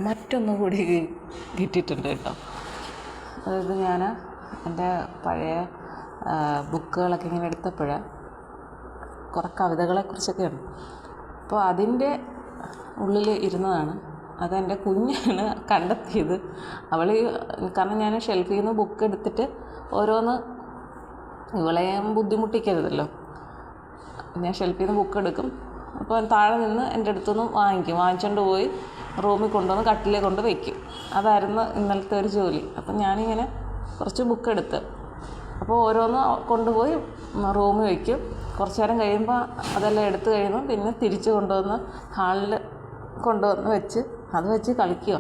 മറ്റൊന്നു കൂടി കിട്ടിയിട്ടുണ്ട് കേട്ടോ. അതായത് ഞാൻ എൻ്റെ പഴയ ബുക്കുകളൊക്കെ ഇങ്ങനെ എടുത്തപ്പോൾ കുറേ കവിതകളെക്കുറിച്ചൊക്കെയാണ്. അപ്പോൾ അതിൻ്റെ ഉള്ളിൽ ഇരുന്നതാണ്. അതെൻ്റെ കുഞ്ഞാണ് കണ്ടെത്തിയത്. കാരണം ഞാൻ ഷെൽഫിൽ നിന്ന് ബുക്ക് എടുത്തിട്ട് ഓരോന്ന് ഇവളെയും ബുദ്ധിമുട്ടിക്കരുതല്ലോ. ഞാൻ ഷെൽഫിൽ നിന്ന് ബുക്ക് എടുക്കും. അപ്പോൾ താഴെ നിന്ന് എൻ്റെ അടുത്തുനിന്ന് വാങ്ങിച്ചുകൊണ്ട് പോയി റൂമിൽ കൊണ്ടുവന്ന് കട്ടിലേ കൊണ്ട് വയ്ക്കും. അതായിരുന്നു ഇന്നലത്തെ ഒരു ജോലി. അപ്പം ഞാനിങ്ങനെ കുറച്ച് ബുക്ക് എടുത്ത് അപ്പോൾ ഓരോന്ന് കൊണ്ടുപോയി റൂമിൽ വയ്ക്കും. കുറച്ച് നേരം കഴിയുമ്പോൾ അതെല്ലാം എടുത്തു കഴിയുമ്പോൾ പിന്നെ തിരിച്ച് കൊണ്ടുവന്ന് ഹാളിൽ കൊണ്ടുവന്ന് വെച്ച് കളിക്കുക.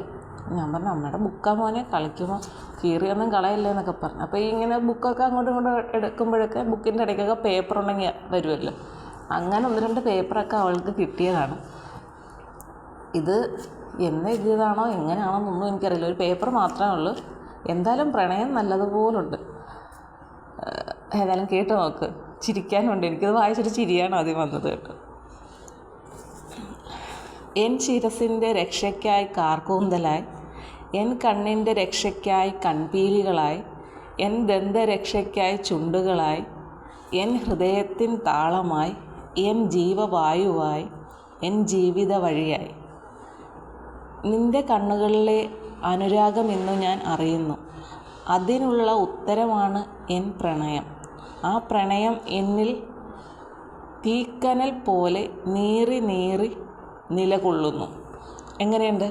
ഞാൻ പറഞ്ഞു, അമ്മയുടെ ബുക്കാ മോനെ, കളിക്കുമ്പോൾ കീറിയൊന്നും കളയല്ലേ എന്നൊക്കെ പറഞ്ഞു. അപ്പോൾ ഇങ്ങനെ ബുക്കൊക്കെ അങ്ങോട്ടും ഇങ്ങോട്ടും എടുക്കുമ്പോഴൊക്കെ ബുക്കിൻ്റെ ഇടയ്ക്കൊക്കെ പേപ്പർ ഉണ്ടെങ്കിൽ വരുമല്ലോ. അങ്ങനെ 1-2 പേപ്പറൊക്കെ അവൾക്ക് കിട്ടിയതാണ്. ഇത് എന്ന് എഴുതിയതാണോ എങ്ങനെയാണോ എന്നൊന്നും എനിക്കറിയില്ല. ഒരു പേപ്പർ മാത്രമേ ഉള്ളൂ. എന്തായാലും പ്രണയം നല്ലതുപോലുണ്ട്. ഏതായാലും കേട്ട് നോക്ക്, ചിരിക്കാനുണ്ട്. എനിക്കത് വായിച്ചൊരു ചിരിയാണ് ആദ്യം വന്നത് കേട്ടോ. എൻ ശിരസിൻ്റെ രക്ഷയ്ക്കായി കാർക്കൂന്തലായി, എൻ കണ്ണിൻ്റെ രക്ഷയ്ക്കായി കൺപീലികളായി, എൻ ദന്തരക്ഷയ്ക്കായി ചുണ്ടുകളായി, എൻ ഹൃദയത്തിൻ താളമായി, എൻ ജീവവായുവായി, എൻ ജീവിത വഴിയായി. നിൻ്റെ കണ്ണുകളിലെ അനുരാഗം ഇന്നു ഞാൻ അറിയുന്നു. അതിനുള്ള ഉത്തരമാണ് എൻ പ്രണയം. ആ പ്രണയം എന്നിൽ തീക്കനൽ പോലെ നീറി നീറി നിലകൊള്ളുന്നു. എങ്ങനെയുണ്ട്?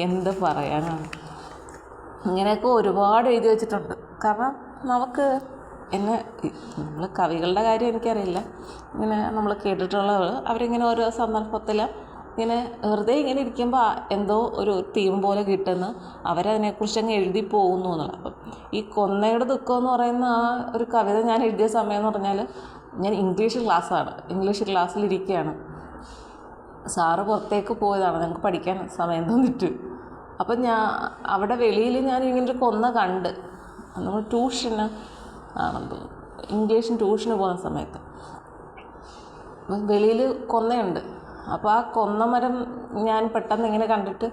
എന്ത് പറയാനാണ്. ഇങ്ങനെയൊക്കെ ഒരുപാട് എഴുതി വച്ചിട്ടുണ്ട്. കാരണം നമ്മൾ കവികളുടെ കാര്യം എനിക്കറിയില്ല. ഇങ്ങനെ നമ്മൾ കേട്ടിട്ടുള്ളവർ അവരിങ്ങനെ ഓരോ സന്ദർഭത്തിൽ ഇങ്ങനെ വെറുതെ ഇങ്ങനെ ഇരിക്കുമ്പോൾ എന്തോ ഒരു തീം പോലെ കിട്ടുന്നു, അവരതിനെക്കുറിച്ച് അങ്ങ് എഴുതി പോകുന്നു എന്നുള്ളത്. അപ്പം ഈ കൊന്നയുടെ ദുഃഖം എന്ന് പറയുന്ന ആ ഒരു കവിത ഞാൻ എഴുതിയ സമയം എന്ന് പറഞ്ഞാൽ ഞാൻ ഇംഗ്ലീഷ് ക്ലാസ്സിലിരിക്കുകയാണ്. സാറ് പുറത്തേക്ക് പോയതാണ്, ഞങ്ങൾക്ക് പഠിക്കാൻ സമയം തന്നിട്ട്. അപ്പം അവിടെ വെളിയിൽ ഞാൻ ഇങ്ങനൊരു കൊന്ന കണ്ട്. നമ്മൾ ട്യൂഷന് ആണെന്ന് തോന്നുന്നു, ഇംഗ്ലീഷിന് ട്യൂഷന് പോകുന്ന സമയത്ത് വെളിയിൽ കൊന്നയുണ്ട്. അപ്പോൾ ആ കൊന്നമരം ഞാൻ പെട്ടെന്ന് ഇങ്ങനെ കണ്ടിട്ട്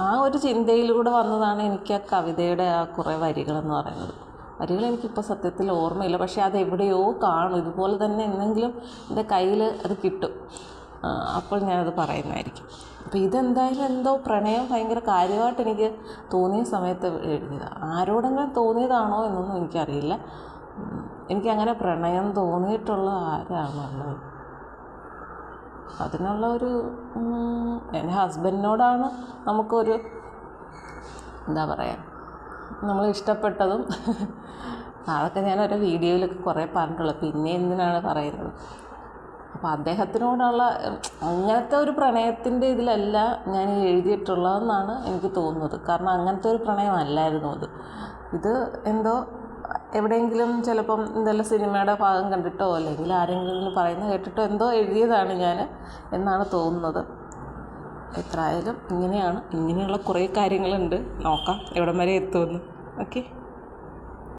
ആ ഒരു ചിന്തയിലൂടെ വന്നതാണ് എനിക്ക് ആ കവിതയുടെ ആ കുറേ വരികളെന്ന് പറയുന്നത്. വരികൾ എനിക്കിപ്പോൾ സത്യത്തിൽ ഓർമ്മയില്ല, പക്ഷേ അതെവിടെയോ കാണും. ഇതുപോലെ തന്നെ എന്തെങ്കിലും എൻ്റെ കയ്യിൽ അത് കിട്ടും. അപ്പോൾ ഞാനത് പറയുന്നതായിരിക്കും. അപ്പോൾ ഇതെന്തായാലും എന്തോ പ്രണയം ഭയങ്കര കാര്യമായിട്ട് എനിക്ക് തോന്നിയ സമയത്ത് എഴുതിയതാണ്. ആരോടെങ്കിലും തോന്നിയതാണോ എന്നൊന്നും എനിക്കറിയില്ല. എനിക്കങ്ങനെ പ്രണയം തോന്നിയിട്ടുള്ള ആരാണുള്ളത്? അതിനുള്ള എൻ്റെ ഹസ്ബൻഡിനോടാണ് നമുക്കൊരു എന്താ പറയുക, നമ്മൾ ഇഷ്ടപ്പെട്ടതും അതൊക്കെ ഞാനൊരു വീഡിയോയിലൊക്കെ കുറേ പറഞ്ഞിട്ടുള്ളൂ. പിന്നെ എന്തിനാണ് പറയുന്നത്? അപ്പോൾ അദ്ദേഹത്തിനോടുള്ള അങ്ങനത്തെ ഒരു പ്രണയത്തിൻ്റെ ഇതിലല്ല ഞാൻ എഴുതിയിട്ടുള്ളതെന്നാണ് എനിക്ക് തോന്നുന്നത്. കാരണം അങ്ങനത്തെ ഒരു പ്രണയമല്ലായിരുന്നു ഇത് എന്തോ എവിടെയെങ്കിലും ചിലപ്പം എന്തെല്ലാം സിനിമയുടെ ഭാഗം കണ്ടിട്ടോ അല്ലെങ്കിൽ ആരെങ്കിലും പറയുന്നത് കേട്ടിട്ടോ എന്തോ എഴുതിയതാണ് ഞാൻ എന്നാണ് തോന്നുന്നത്. എത്രയായാലും ഇങ്ങനെയുള്ള കുറേ കാര്യങ്ങളുണ്ട്. നോക്കാം എവിടം വരെ എത്തുമെന്ന്. ഓക്കെ.